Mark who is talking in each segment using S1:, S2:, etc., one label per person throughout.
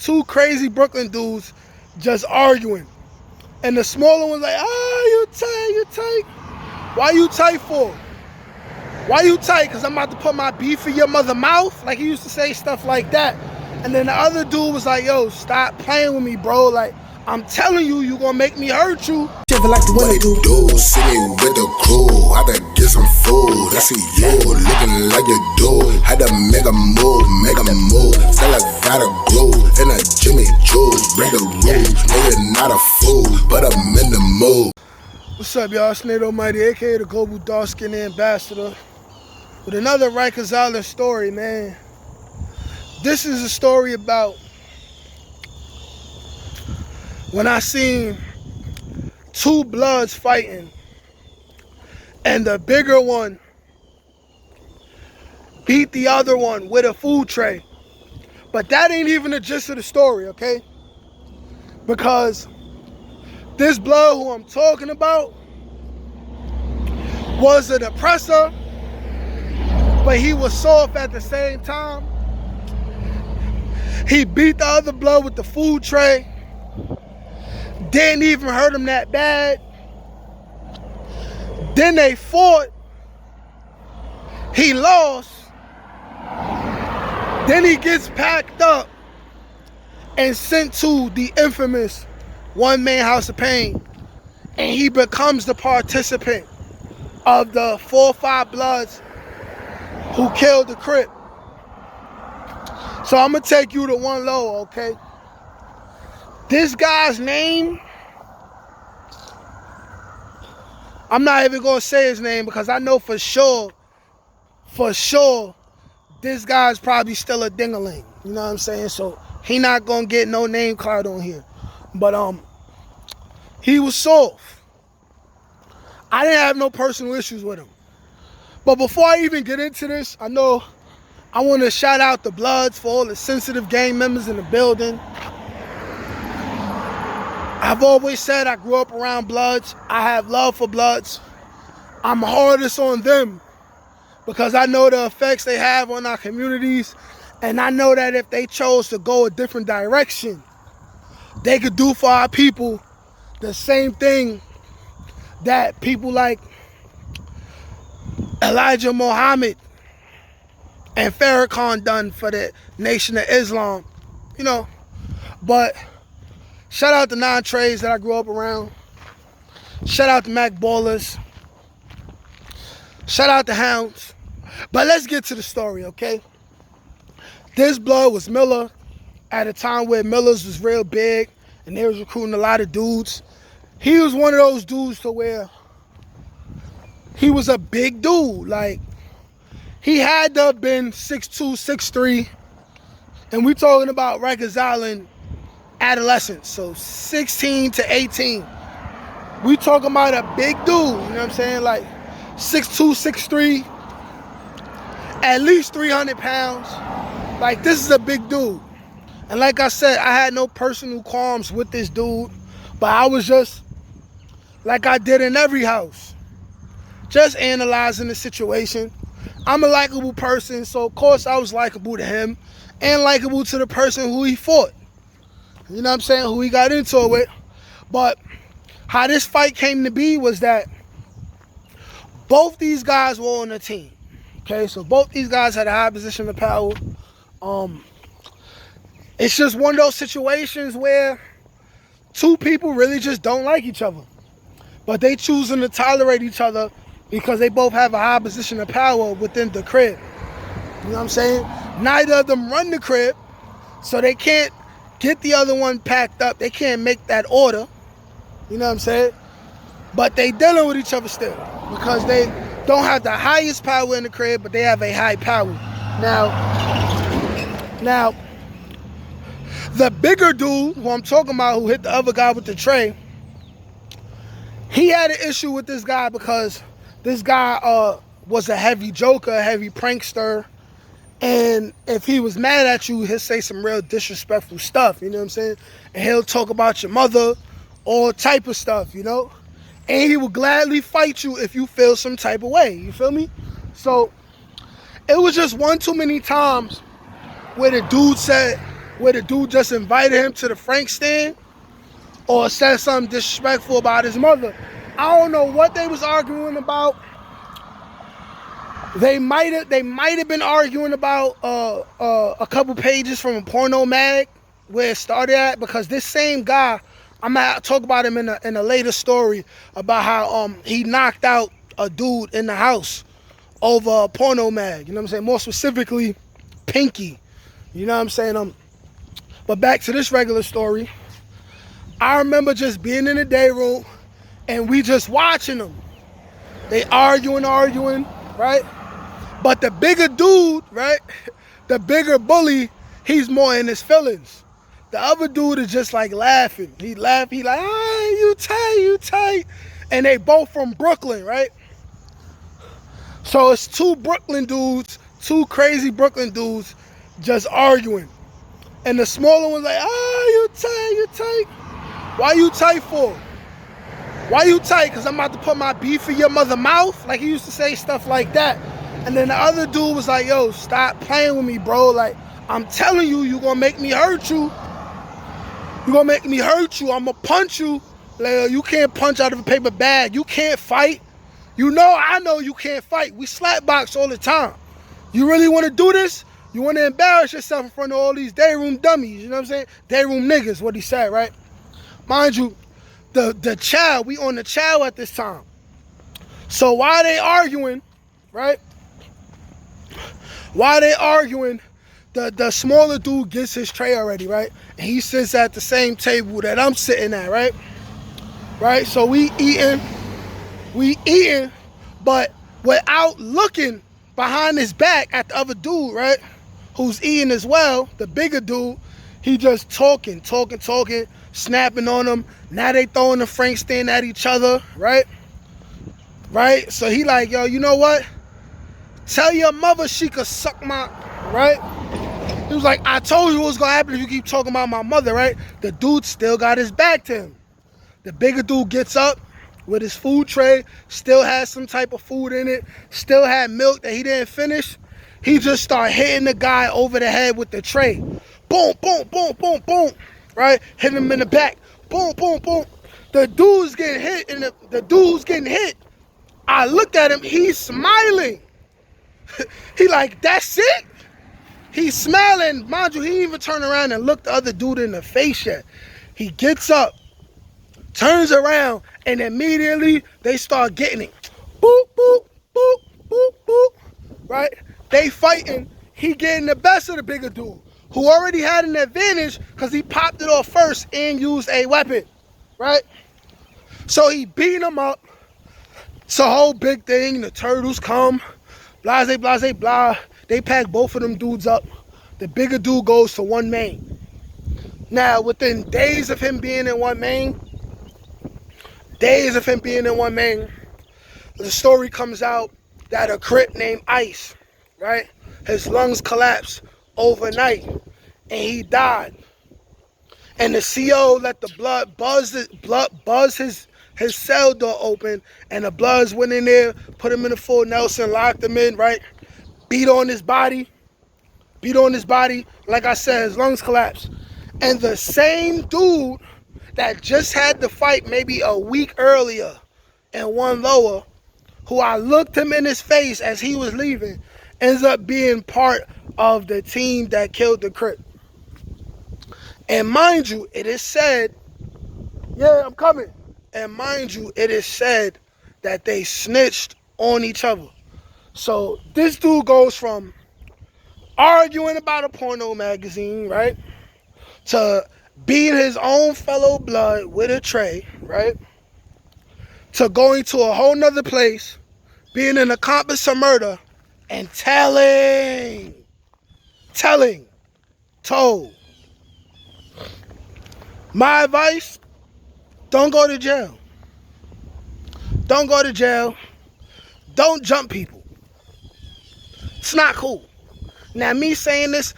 S1: two crazy Brooklyn dudes just arguing. And the smaller one's like, you tight. Why you tight for? Why you tight? Because I'm about to put my beef in your mother's mouth? Like, he used to say stuff like that. And then the other dude was like, yo, stop playing with me, bro. Like, I'm telling you, you gonna make me hurt you.
S2: Like the what they do, sitting with the crew, I had to get some food. I see you looking like you do. Had to make a move. Feel like gotta glue in a Jimmy Choo's. Break the rules, nigga not a fool, but I'm in the mood.
S1: What's up, y'all? It's Nate Almighty, aka the Global Dark Skin Ambassador, with another Rikers Island story, man. This is a story about when I seen two Bloods fighting, and the bigger one beat the other one with a food tray. But that ain't even the gist of the story, okay? Because this Blood who I'm talking about was an oppressor, but he was soft at the same time. He beat the other Blood with the food tray. Didn't even hurt him that bad. Then they fought. He lost. Then he gets packed up and sent to the infamous One Man House of Pain. And he becomes the participant of the 4 or 5 Bloods who killed the Crip. So I'm going to take you to one low, okay? This guy's name, I'm not even going to say his name because I know for sure, this guy's probably still a ding-a-ling. You know what I'm saying? So he not going to get no name card on here. But he was soft. I didn't have no personal issues with him. But before I even get into this, I want to shout out the Bloods for all the sensitive gang members in the building. I've always said I grew up around Bloods. I have love for Bloods. I'm hardest on them because I know the effects they have on our communities, and I know that if they chose to go a different direction, they could do for our people the same thing that people like Elijah Muhammad and Farrakhan done for the Nation of Islam, you know. But shout out to non-trades that I grew up around. Shout out to Mac Ballers. Shout out to Hounds. But let's get to the story, okay? This Blood was Miller at a time where Millers was real big and they was recruiting a lot of dudes. He was one of those dudes to where he was a big dude. Like, he had to have been 6'2", 6'3", and we talking about Rikers Island adolescents, so 16 to 18. We talking about a big dude, you know what I'm saying? Like 6'2", 6'3", at least 300 pounds. Like, this is a big dude. And like I said, I had no personal qualms with this dude, but I was just, like I did in every house, just analyzing the situation. I'm a likable person, so of course I was likable to him and likable to the person who he fought. You know what I'm saying? Who he got into it with. But how this fight came to be was that both these guys were on the team. Okay, so both these guys had a high position of power. It's just one of those situations where two people really just don't like each other, but they choosing to tolerate each other because they both have a high position of power within the crib. You know what I'm saying? Neither of them run the crib, so they can't get the other one packed up. They can't make that order. You know what I'm saying? But they dealing with each other still because they don't have the highest power in the crib, but they have a high power. Now, the bigger dude who I'm talking about, who hit the other guy with the tray, he had an issue with this guy because this guy was a heavy joker, a heavy prankster, and if he was mad at you, he'll say some real disrespectful stuff, you know what I'm saying? And he'll talk about your mother, all type of stuff, you know? And he will gladly fight you if you feel some type of way, you feel me? So it was just one too many times where the dude said where the dude just invited him to the Frank stand or said something disrespectful about his mother. I don't know what they was arguing about. They might have been arguing about a couple pages from a porno mag where it started at, because this same guy, I'm gonna talk about him in a later story about how he knocked out a dude in the house over a porno mag. You know what I'm saying? More specifically, Pinky. You know what I'm saying? But back to this regular story. I remember just being in the day room and we just watching them. They arguing, right? But the bigger dude, right? The bigger bully, he's more in his feelings. The other dude is just like laughing. He like, you tight. And they both from Brooklyn, right? So it's two crazy Brooklyn dudes just arguing. And the smaller one's like, you tight. Why you tight for? Why you tight? Because I'm about to put my beef in your mother's mouth? Like, he used to say stuff like that. And then the other dude was like, yo, stop playing with me, bro. Like, I'm telling you, you gonna make me hurt you. You gonna make me hurt you. I'm gonna punch you. Like, you can't punch out of a paper bag. You can't fight. I know you can't fight. We slap box all the time. You really want to do this? You want to embarrass yourself in front of all these day room dummies. You know what I'm saying? Day room niggas, what he said, right? Mind you, the child, we on the child at this time. So while they arguing, right? While they arguing, the smaller dude gets his tray already, right? And he sits at the same table that I'm sitting at, right? Right? So we eating, but without looking behind his back at the other dude, right? Who's eating as well, the bigger dude, he just talking, snapping on them. Now they throwing the Frank stand at each other, right? Right? So he like, yo, you know what? Tell your mother she could suck my, right? He was like, I told you what was gonna happen if you keep talking about my mother, right? The dude still got his back to him. The bigger dude gets up with his food tray, still has some type of food in it, still had milk that he didn't finish. He just started hitting the guy over the head with the tray. Boom, right? Hit him in the back. Boom. The dude's getting hit, and the dude's getting hit. I looked at him, he's smiling. He like, that's it? He's smiling. Mind you, he didn't even turn around and look the other dude in the face yet. He gets up, turns around, and immediately they start getting it. Boop, right? They fighting. He getting the best of the bigger dude, who already had an advantage because he popped it off first and used a weapon, right? So he beat him up. It's a whole big thing. The turtles come, blase, blah. They pack both of them dudes up. The bigger dude goes to one main. Now, within days of him being in one main, the story comes out that a Crip named Ice, right? His lungs collapsed overnight and he died. And the CO let the blood buzz his cell door open, and the bloods went in there, put him in the full Nelson, locked him in, right? Beat on his body. Like I said, his lungs collapsed. And the same dude that just had the fight maybe a week earlier and won lower, who I looked him in his face as he was leaving, ends up being part of the team that killed the Crip. And mind you, it is said, yeah, I'm coming. And mind you, it is said that they snitched on each other. So this dude goes from arguing about a porno magazine, right, to beating his own fellow blood with a tray, right, to going to a whole nother place, being an accomplice of murder, and told. My advice, don't go to jail. Don't jump people. It's not cool. Now, me saying this,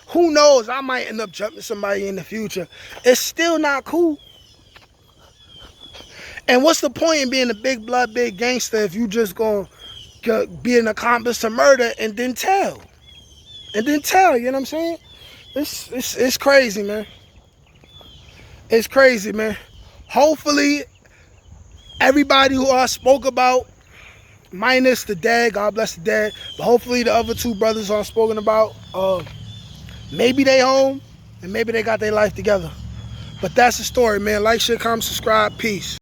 S1: who knows, I might end up jumping somebody in the future. It's still not cool. And what's the point in being a big blood, big gangster if you just gonna be an accomplice to murder and then tell? You know what I'm saying? It's crazy, man. It's crazy, man. Hopefully, everybody who I spoke about, minus the dad, God bless the dad, but hopefully the other two brothers I'm spoken about, maybe they home and maybe they got their life together. But that's the story, man. Like, share, comment, subscribe. Peace.